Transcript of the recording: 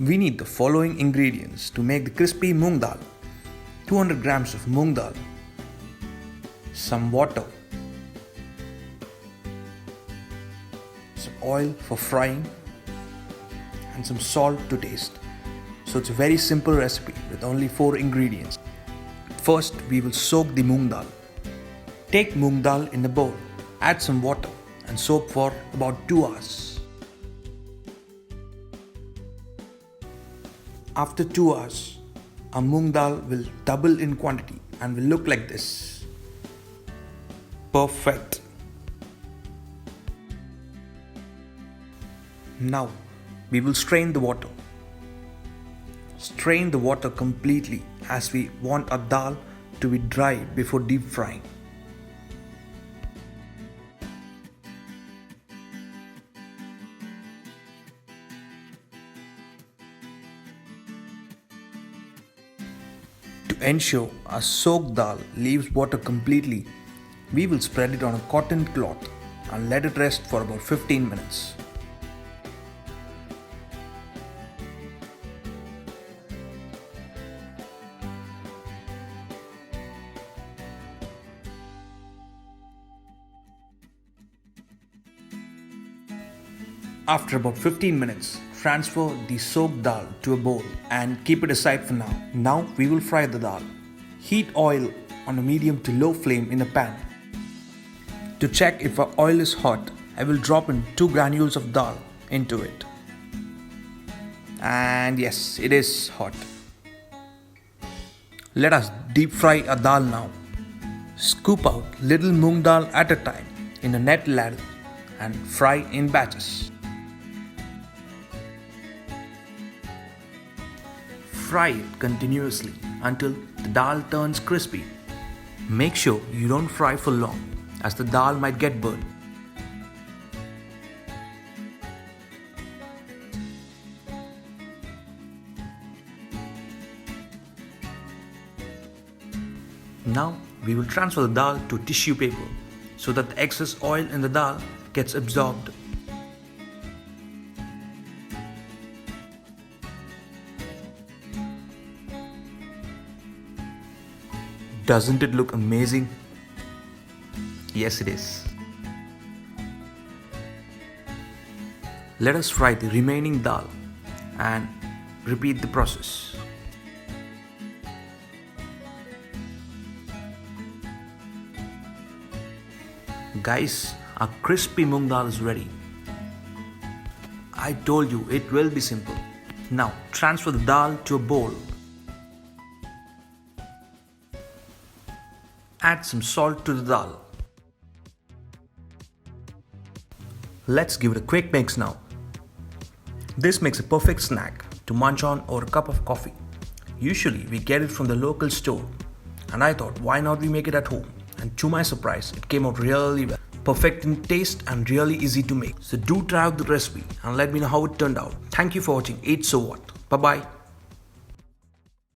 We need the following ingredients to make the crispy moong dal. 200 grams of moong dal, some water, some oil for frying, and some salt to taste. So it's a very simple recipe with only 4 ingredients. First, we will soak the moong dal. Take moong dal in a bowl, add some water and soak for about 2 hours. After 2 hours, our moong dal will double in quantity and will look like this. Perfect. Now, we will strain the water. Strain the water completely as we want our dal to be dry before deep frying. To ensure our soaked dal leaves water completely, we will spread it on a cotton cloth and let it rest for about 15 minutes. After about 15 minutes, transfer the soaked dal to a bowl and keep it aside for now. Now we will fry the dal. Heat oil on a medium to low flame in a pan. To check if our oil is hot, I will drop in 2 granules of dal into it. And yes, it is hot. Let us deep fry our dal now. Scoop out little moong dal at a time in a net ladle and fry in batches. Fry it continuously until the dal turns crispy. Make sure you don't fry for long as the dal might get burned. Now we will transfer the dal to tissue paper so that the excess oil in the dal gets absorbed. Doesn't it look amazing? Yes, it is. Let us fry the remaining dal and repeat the process. Guys, our crispy moong dal is ready. I told you it will be simple. Now transfer the dal to a bowl. Add some salt to the dal. Let's give it a quick mix now. This makes a perfect snack to munch on over a cup of coffee. Usually we get it from the local store, and I thought why not we make it at home, and to my surprise it came out really well. Perfect in taste and really easy to make. So do try out the recipe and let me know how it turned out. Thank you for watching Eatsowhat. Bye bye.